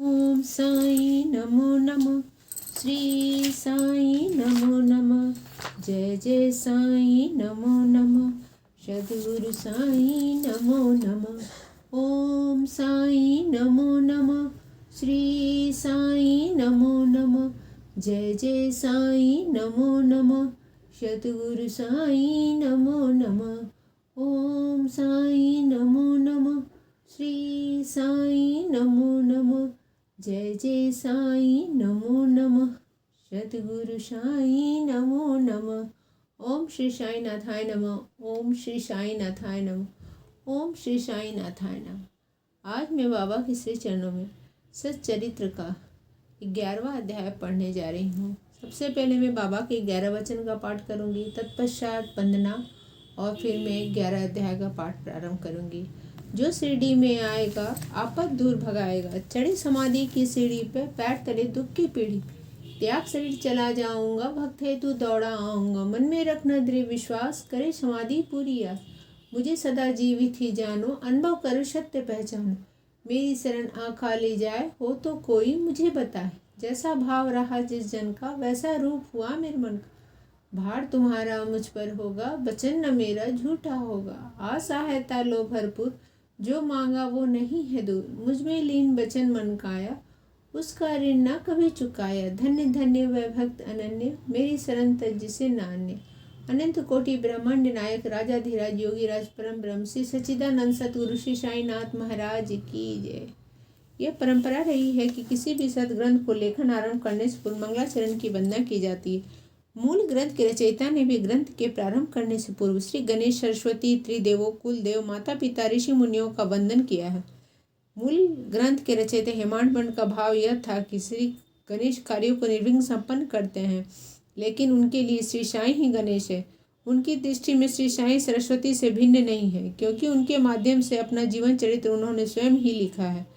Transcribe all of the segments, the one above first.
ओम साई नमो नमः। श्री साई नमो नमः। जय जय साई नमो नमः। सद्गुरु साई नमो नमः। ओम साई नमो नमः। श्री साई नमो नमः। जय जय साई नमो नमः। सद्गुरु साई नमो नमः। ओम साई नमो नमः। श्री साई नमो नमः। जय जय साई नमो नमः। सद्गुरु साई नमो नमः। ओम श्री साई नाथाय नमः। ओम श्री साई नाथाय नमः। ओम श्री साई नाथाय नमः। आज मैं बाबा के श्री चरणों में सच्चरित्र का 11वां अध्याय पढ़ने जा रही हूँ। सबसे पहले मैं बाबा के 11 वचन का पाठ करूँगी, तत्पश्चात वंदना और फिर मैं 11 अध्याय का पाठ प्रारंभ करूँगी। जो सीढ़ी में आएगा आपद दूर भगाएगा, चढ़ी समाधि की सीढ़ी पे पैर तले दुख की पीढ़ी, त्याग शरीर चला जाऊंगा, भक्त है तू दौड़ा आऊंगा, मन में रखना दृढ़ विश्वास, करे समाधि पूरी आस, मुझे सदा जीवित ही जानो, अनुभव करो सत्य पहचानो, मेरी शरण आँखा ले जाए, हो तो कोई मुझे बताए, जैसा भाव रहा जिस जन का वैसा रूप हुआ मेरे मन का, भार तुम्हारा मुझ पर होगा, वचन न मेरा झूठा होगा, असहायता लो भरपूर, जो मांगा वो नहीं है दूर, मुझ में लीन वचन मन काया, उसका ऋण ना कभी चुकाया, धन्य धन्य वह भक्त अनन्य, मेरी शरण तज जिसे नान्य, अनंत कोटि ब्रह्मांड नायक राजाधिराज योगी राज परम ब्रह्म श्री सच्चिदानंद सतगुरु श्री साईनाथ महाराज की जय। यह परंपरा रही है कि किसी भी सदग्रंथ को लेखन आरंभ करने से पूर्व मंगलाचरण की वंदना की जाती है। मूल ग्रंथ के रचयिता ने भी ग्रंथ के प्रारंभ करने से पूर्व श्री गणेश सरस्वती त्रिदेवों कुल देव माता पिता ऋषि मुनियों का वंदन किया है। मूल ग्रंथ के रचयिता हेमाड पंडित का भाव यह था कि श्री गणेश कार्यों को निर्विघ्न संपन्न करते हैं, लेकिन उनके लिए श्री साईं ही गणेश है। उनकी दृष्टि में श्री साईं सरस्वती से भिन्न नहीं है, क्योंकि उनके माध्यम से अपना जीवन चरित्र उन्होंने स्वयं ही लिखा है।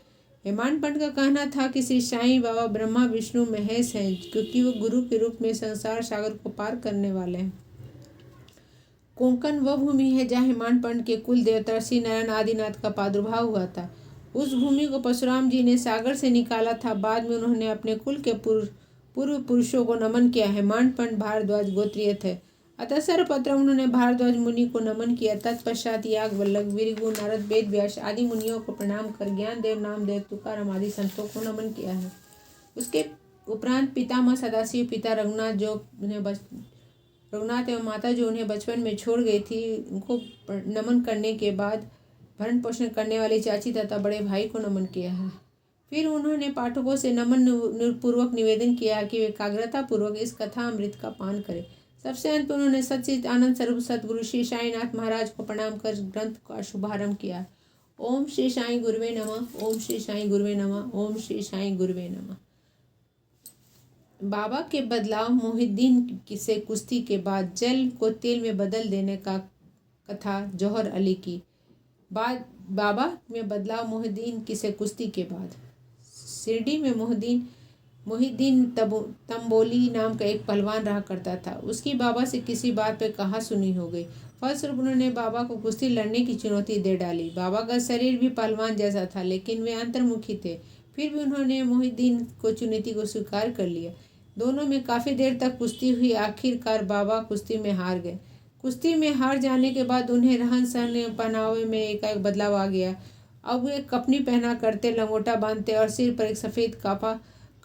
हेमाड पंडित का कहना था कि श्री साईं बाबा ब्रह्मा विष्णु महेश हैं, क्योंकि वो गुरु के रूप में संसार सागर को पार करने वाले हैं। कोंकण वह भूमि है जहाँ हेमाड पंडित के कुल देवता श्री नारायण आदिनाथ का प्रादुर्भाव हुआ था। उस भूमि को परशुराम जी ने सागर से निकाला था। बाद में उन्होंने अपने कुल के पूर्व पुरुषों को नमन किया। हेमाड पंडित भारद्वाज गोत्रीय थे, अतः सर्वप्रथम उन्होंने भारद्वाज मुनि को नमन किया। तत्पश्चात याग वल्लभ विरगु नारद वेद व्यास आदि मुनियों को प्रणाम कर ज्ञानदेव नामदेव तुकाराम आदि संतों को नमन किया है। उसके उपरांत पितामह सदाशिव, पिता रघुनाथ जो उन्हें रघुनाथ एवं माता जो उन्हें बचपन में छोड़ गई थी, उनको नमन करने के बाद भरण पोषण करने वाली चाची तथा बड़े भाई को नमन किया है। फिर उन्होंने पाठकों से नमन पूर्वक निवेदन किया कि वे एकाग्रता पूर्वक इस कथा अमृत का पान करें। सबसे अंत में उन्होंने सच्चिद आनंद स्वरूप सतगुरु श्री साईनाथ महाराज को प्रणाम कर ग्रंथ का शुभारंभ किया। ओम श्री साई गुरुवे नमः। ओम श्री साई गुरुवे नमः। ओम श्री साई गुरुवे नमः। बाबा के बदलाव मोहिद्दीन से कुश्ती के बाद जल को तेल में बदल देने का कथा जौहर अली की। बाद बाबा में बदलाव मोहिद्दीन की से कुश्ती के बाद शिरडी में मोहिद्दीन तंबोली नाम का एक पहलवान रहा करता था। उसकी बाबा से किसी बात पे कहा सुनी हो गई। फलस्वरूप उन्होंने बाबा को कुश्ती लड़ने की चुनौती दे डाली। बाबा का शरीर भी पहलवान जैसा था, लेकिन वे अंतर्मुखी थे। फिर भी उन्होंने मोहिद्दीन को चुनौती को स्वीकार कर लिया। दोनों में काफ़ी देर तक कुश्ती हुई। आखिरकार बाबा कुश्ती में हार गए। कुश्ती में हार जाने के बाद उन्हें रहन सहन पहनावे में एकाएक बदलाव आ गया। अब वे कपनी पहना करते, लंगोटा बांधते और सिर पर एक सफ़ेद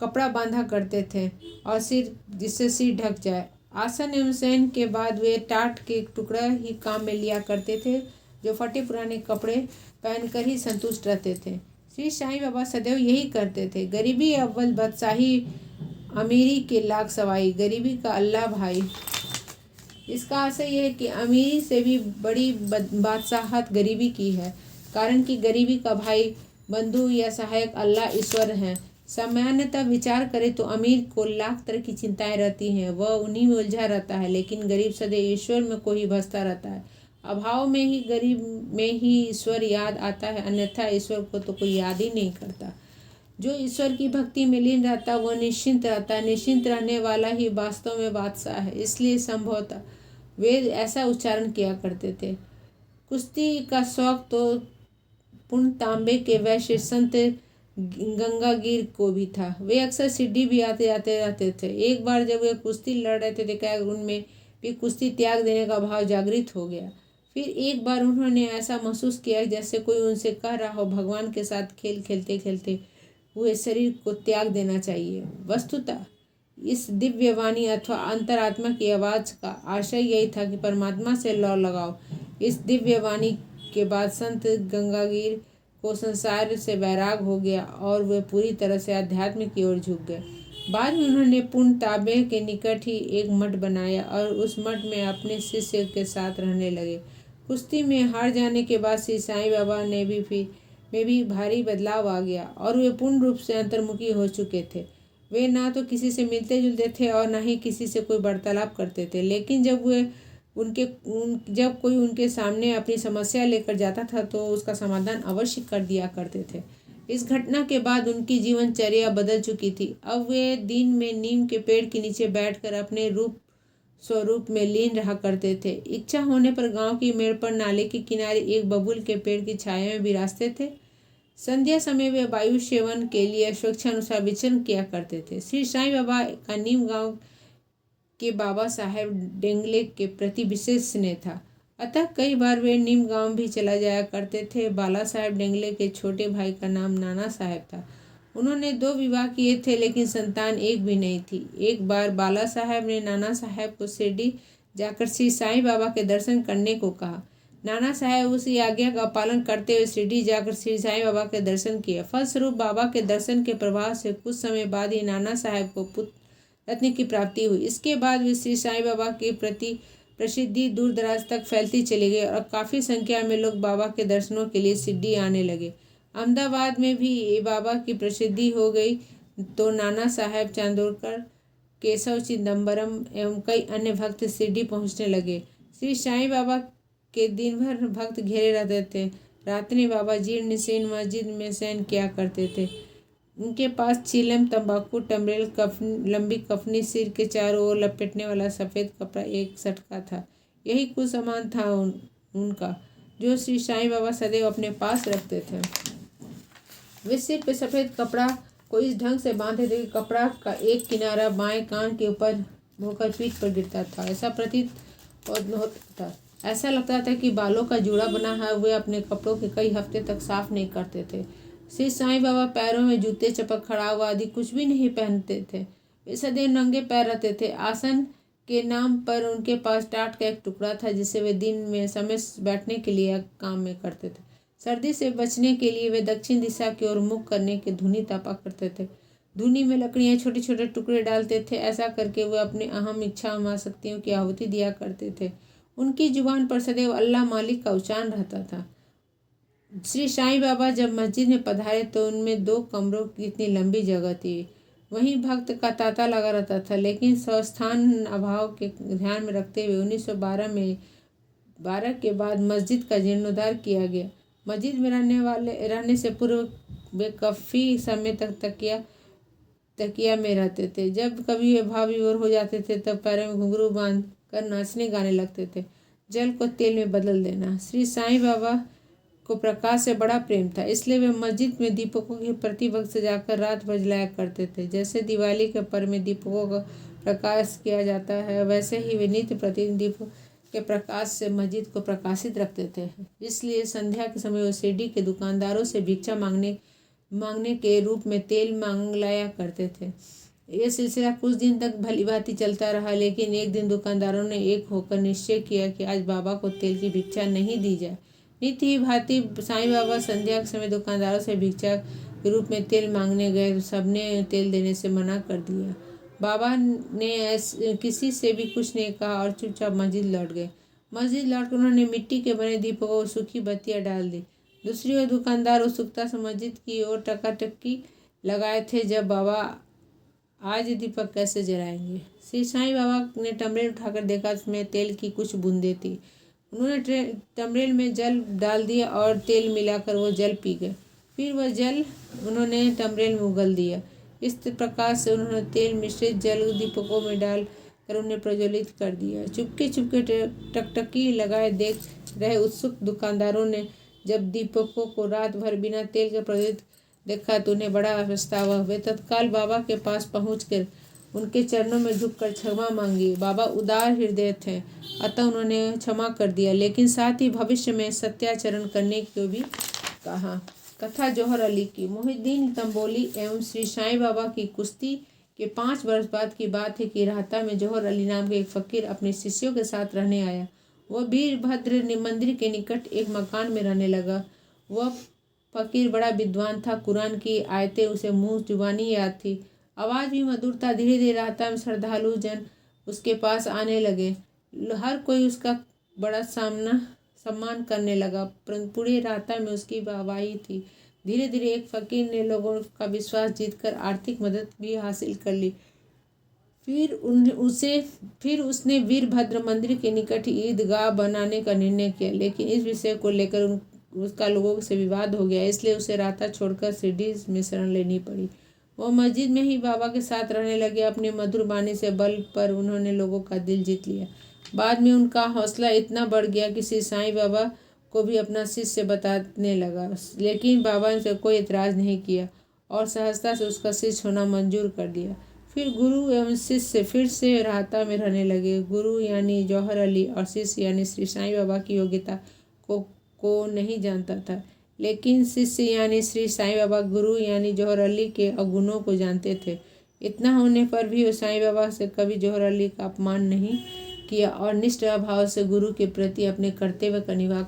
कपड़ा बांधा करते थे और जिससे सिर ढक जाए। आसन एवं शयन के बाद वे टाट के टुकड़ा ही काम में लिया करते थे, जो फटे पुराने कपड़े पहनकर ही संतुष्ट रहते थे। श्री साईं बाबा सदैव यही करते थे। गरीबी अव्वल बादशाही, अमीरी के लाख सवाई, गरीबी का अल्लाह भाई। इसका आशय यह है कि अमीरी से भी बड़ी बादशाहत गरीबी की है, कारण कि गरीबी का भाई, बंधु या सहायक अल्लाह ईश्वर हैं। सामान्यतः विचार करें तो अमीर को लाख तरह की चिंताएं रहती हैं, वह उन्हीं में उलझा रहता है, लेकिन गरीब सदैव ईश्वर में को ही भजता रहता है। अभाव में ही गरीब में ही ईश्वर याद आता है, अन्यथा ईश्वर को तो कोई याद ही नहीं करता। जो ईश्वर की भक्ति में लीन रहता है वह निश्चिंत रहता है। निश्चिंत रहने वाला ही वास्तव में बादशाह है। इसलिए संभवतः वेद ऐसा उच्चारण किया करते थे। कुश्ती का शौक तो पूर्ण तांबे के वैश्य संत गंगागीर को भी था। वे अक्सर सिड्डी भी आते जाते रहते थे। एक बार जब वे कुश्ती लड़ रहे थे क्या उनमें भी कुश्ती त्याग देने का भाव जागृत हो गया। फिर एक बार उन्होंने ऐसा महसूस किया जैसे कोई उनसे कह रहा हो भगवान के साथ खेल खेलते खेलते हुए शरीर को त्याग देना चाहिए। वस्तुतः इस दिव्य वाणी अथवा अंतरात्मा की आवाज़ का आशय यही था कि परमात्मा से लौ लगाओ। इस दिव्य वाणी के बाद संत गंगागीर को संसार से वैराग हो गया और वे पूरी तरह से आध्यात्म की ओर झुक गए। बाद में उन्होंने पुण्य ताबे के निकट ही एक मठ बनाया और उस मठ में अपने शिष्य के साथ रहने लगे। कुश्ती में हार जाने के बाद श्री साईं बाबा ने भी भारी बदलाव आ गया और वे पूर्ण रूप से अंतर्मुखी हो चुके थे। वे ना तो किसी से मिलते जुलते थे और ना ही किसी से कोई वार्तालाप करते थे, लेकिन जब कोई उनके सामने अपनी समस्या लेकर जाता था तो उसका समाधान अवश्य कर दिया करते थे। इस घटना के बाद उनकी जीवनचर्या बदल चुकी थी। अब वे दिन में नीम के पेड़ के नीचे बैठकर अपने स्वरूप में लीन रहा करते थे। इच्छा होने पर गांव की मेड़ पर नाले के किनारे एक बबूल के पेड़ की छाया में विराजते थे। संध्या समय वे वायु सेवन के लिए स्वेच्छानुसार विचरण किया करते थे। श्री साईं बाबा का नीम गांव के बाबा साहेब डेंगले के प्रति विशेष स्नेह था, अतः कई बार वे नीम गांव भी चला जाया करते थे। बाला साहेब डेंगले के छोटे भाई का नाम नाना साहेब था। उन्होंने 2 विवाह किए थे लेकिन संतान एक भी नहीं थी। एक बार बाला साहेब ने नाना साहेब को शिरडी जाकर श्री साईं बाबा के दर्शन करने को कहा। नाना साहेब उसी आज्ञा का पालन करते हुए शिरडी जाकर श्री साईं बाबा के दर्शन किए। फलस्वरूप बाबा के दर्शन के प्रभाव से कुछ समय बाद ही नाना साहेब को पुत्र रत्न की प्राप्ति हुई। इसके बाद वे श्री साईं बाबा के प्रति प्रसिद्धि दूर दराज तक फैलती चली गई और काफ़ी संख्या में लोग बाबा के दर्शनों के लिए शिरडी आने लगे। अहमदाबाद में भी बाबा की प्रसिद्धि हो गई तो नाना साहेब चांदोरकर, केशव चिदम्बरम एवं कई अन्य भक्त शिरडी पहुंचने लगे। श्री साईं बाबा के दिन भर भक्त घेरे रहते थे। रात में बाबा जीर्ण शीर्ण मस्जिद में शयन किया करते थे। उनके पास चीलम, तंबाकू, टमरेल, लंबी कफनी, सिर के चारों ओर लपेटने वाला सफ़ेद कपड़ा एक सटका था। यही कुछ सामान था उनका जो श्री साईं बाबा सदैव अपने पास रखते थे। वे सिर पे सफ़ेद कपड़ा को इस ढंग से बांधे थे कि कपड़ा का एक किनारा बाएं कान के ऊपर होकर पीठ पर गिरता था। ऐसा प्रतीत होता था, ऐसा लगता था कि बालों का जूड़ा बना है। वे अपने कपड़ों के कई हफ्ते तक साफ नहीं करते थे। श्री साईं बाबा पैरों में जूते, चप्पल, खड़ाऊ आदि कुछ भी नहीं पहनते थे। वे सदैव नंगे पैर रहते थे। आसन के नाम पर उनके पास टाट का एक टुकड़ा था जिसे वे दिन में समय बैठने के लिए काम में करते थे। सर्दी से बचने के लिए वे दक्षिण दिशा की ओर मुख करने के धुनी तपा करते थे। धुनी में लकड़ियाँ छोटे छोटे टुकड़े डालते थे। ऐसा करके वे अपने अहम इच्छा महाशक्तियों की आहुति दिया करते थे। उनकी जुबान पर सदैव अल्लाह मालिक का उच्चारण रहता था। श्री साईं बाबा जब मस्जिद में पधारे तो उनमें 2 कमरों की इतनी लंबी जगह थी। वहीं भक्त का तांता लगा रहता था, लेकिन स्वस्थान अभाव के ध्यान में रखते हुए 1912 के बाद मस्जिद का जीर्णोद्धार किया गया। मस्जिद में रहने से पूर्व वे काफ़ी समय तक तकिया में रहते थे। जब कभी वे भाव विभोर हो जाते थे तब पैरों में घुंघरू बांध कर नाचने गाने लगते थे। जल को तेल में बदल देना। श्री साईं बाबा को प्रकाश से बड़ा प्रेम था, इसलिए वे मस्जिद में दीपकों की प्रति वक्त सजाकर रात भर जलाया करते थे। जैसे दिवाली के पर्व में दीपकों का प्रकाश किया जाता है, वैसे ही वे नित्य प्रतिदिन दीपों के प्रकाश से मस्जिद को प्रकाशित रखते थे। इसलिए संध्या के समय वो शिरडी के दुकानदारों से भिक्षा मांगने के रूप में तेल मांग लाया करते थे। यह सिलसिला कुछ दिन तक भलीभांति चलता रहा, लेकिन एक दिन दुकानदारों ने एक होकर निश्चय किया कि आज बाबा को तेल की भिक्षा नहीं दी जाए। नित्य ही भांति साईं बाबा संध्या के समय दुकानदारों से भिक्षा के रूप में तेल मांगने गए तो सबने तेल देने से मना कर दिया। बाबा ने किसी से भी कुछ नहीं कहा और चुपचाप मस्जिद लौट गए। मस्जिद लौटकर उन्होंने मिट्टी के बने दीपकों को सूखी बत्तियां डाल दी। दूसरी ओर दुकानदार उत्सुकता से मस्जिद की ओर टकाटकी लगाए थे जब बाबा आज दीपक कैसे जलाएंगे। श्री साईं बाबा ने टमरेल उठाकर देखा, उसमें तेल की कुछ बूंदें थी। उन्होंने टमरेल में जल डाल दिया और तेल मिलाकर वो जल पी गए। फिर वह जल उन्होंने टमरेल में उगल दिया। इस प्रकार से उन्होंने तेल मिश्रित जल दीपकों में डाल कर उन्हें प्रज्वलित कर दिया। चुपके चुपके टकटकी लगाए देख रहे उत्सुक दुकानदारों ने जब दीपकों को रात भर बिना तेल के प्रज्वलित देखा तो उन्हें बड़ा पछतावा। वे तत्काल बाबा के पास पहुंचकर उनके चरणों में झुककर क्षमा मांगी। बाबा उदार हृदय थे, अतः उन्होंने क्षमा कर दिया, लेकिन साथ ही भविष्य में सत्याचरण करने को भी कहा। कथा जौहर अली की। मोहिउद्दीन तंबोली एवं श्री साईं बाबा की कुश्ती के 5 वर्ष बाद की बात है कि राहता में जौहर अली नाम के एक फकीर अपने शिष्यों के साथ रहने आया। वह वीरभद्र मंदिर के निकट एक मकान में रहने लगा। वह फकीर बड़ा विद्वान था। कुरान की आयतें उसे मुंह जुबानी याद थी। आवाज़ भी मधुर था। धीरे धीरे राहता में श्रद्धालु जन उसके पास आने लगे। हर कोई उसका बड़ा सम्मान करने लगा। पूरे राहता में उसकी वाहवाही थी। धीरे धीरे एक फकीर ने लोगों का विश्वास जीतकर आर्थिक मदद भी हासिल कर ली। फिर उसने वीरभद्र मंदिर के निकट ईदगाह बनाने का निर्णय किया, लेकिन इस विषय को लेकर उसका लोगों से विवाद हो गया, इसलिए उसे राहता छोड़कर शिरडी में शरण लेनी पड़ी। वह मस्जिद में ही बाबा के साथ रहने लगे। अपनी मधुर वाणी से बल पर उन्होंने लोगों का दिल जीत लिया। बाद में उनका हौसला इतना बढ़ गया कि श्री साईं बाबा को भी अपना शिष्य बताने लगा, लेकिन बाबा ने कोई एतराज़ नहीं किया और सहजता से उसका शिष्य होना मंजूर कर दिया। फिर गुरु एवं शिष्य फिर से राहता में रहने लगे। गुरु यानी जौहर अली और शिष्य यानी श्री साईं बाबा की योग्यता को नहीं जानता था, लेकिन शिष्य यानी श्री साईं बाबा गुरु यानी जौहर अली के अवगुणों को जानते थे। इतना होने पर भी वो साईं बाबा से कभी जौहर अली का अपमान नहीं किया और निष्ठा भाव से गुरु के प्रति अपने कर्तव्य का निर्वाह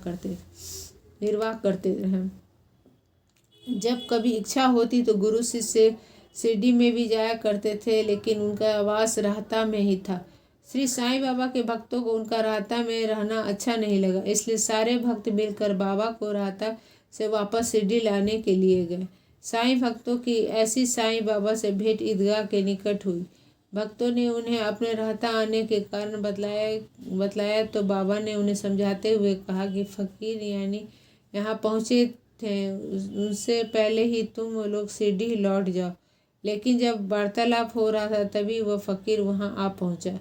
करते रहे। जब कभी इच्छा होती तो गुरु शिष्य शिरडी में भी जाया करते थे, लेकिन उनका आवास राहता में ही था। श्री साईं बाबा के भक्तों को उनका राहता में रहना अच्छा नहीं लगा, इसलिए सारे भक्त मिलकर बाबा को राहता से वापस शिरडी लाने के लिए गए। साईं भक्तों की ऐसी साईं बाबा से भेंट ईदगाह के निकट हुई। भक्तों ने उन्हें अपने राहता आने के कारण बतलाया तो बाबा ने उन्हें समझाते हुए कहा कि फकीर यानी यहाँ पहुँचे थे, उनसे पहले ही तुम लोग शिरडी लौट जाओ। लेकिन जब वार्तालाप हो रहा था तभी वह फकीर वहाँ आ पहुँचा।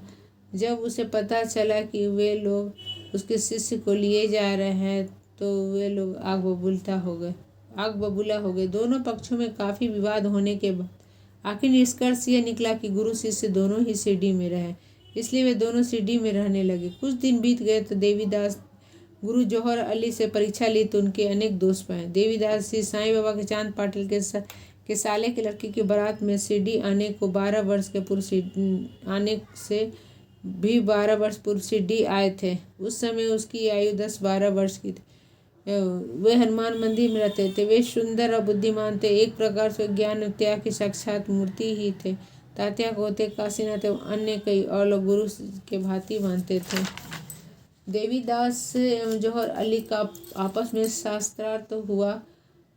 जब उसे पता चला कि वे लोग उसके शिष्य को लिए जा रहे हैं तो वे लोग आग बबूला हो गए। दोनों पक्षों में काफ़ी विवाद होने के बाद आखिर निष्कर्ष यह निकला कि गुरु शिष्य दोनों ही शिरडी में रहे, इसलिए वे दोनों शिरडी में रहने लगे। कुछ दिन बीत गए तो देवीदास गुरु जौहर अली से परीक्षा ली तो उनके अनेक दोष पाए। देवीदास श्री साईं बाबा के चांद पाटिल के साले की लड़की की बारात में शिरडी आने को 12 वर्ष पूर्व शिरडी आए थे। उस समय उसकी आयु 10-12 वर्ष की थी। वे हनुमान मंदिर में रहते थे। वे सुंदर और बुद्धिमान थे। एक प्रकार से ज्ञान और त्याग की साक्षात मूर्ति ही थे। तात्या को होते काशीनाथ एवं अन्य कई और लोग गुरु के भांति मानते थे। देवीदास एवं जौहर अली का आपस में शास्त्रार्थ हुआ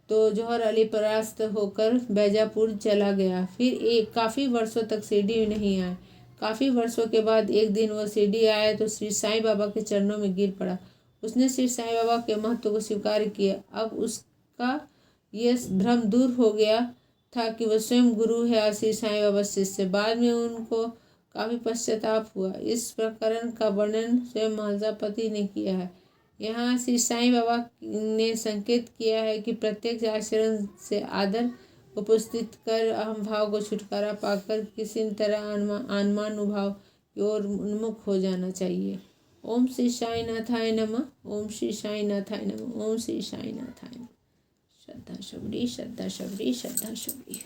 तो जौहर अली परास्त होकर बैजापुर चला गया। फिर काफ़ी वर्षों तक शिरडी नहीं आए। काफ़ी वर्षों के बाद एक दिन वह शिरडी आया तो श्री साईं बाबा के चरणों में गिर पड़ा। उसने श्री साईं बाबा के महत्व को स्वीकार किया। अब उसका यह भ्रम दूर हो गया था कि वह स्वयं गुरु है और श्री साईं बाबा शिष्य। बाद में उनको काफ़ी पश्चाताप हुआ। इस प्रकरण का वर्णन स्वयं महाजापति ने किया है। यहाँ श्री साईं बाबा ने संकेत किया है कि प्रत्येक आचरण से आदर उपस्थित कर अहम भाव को छुटकारा पाकर किसी तरह आत्मानुभाव की ओर उन्मुख हो जाना चाहिए। ओम श्री साई नाथाय नमः। ओम श्री साई नाथाय नमः। ओम श्री साई नाथाय नमः। श्रद्धा शबरी, श्रद्धा शबरी, श्रद्धा शबरी।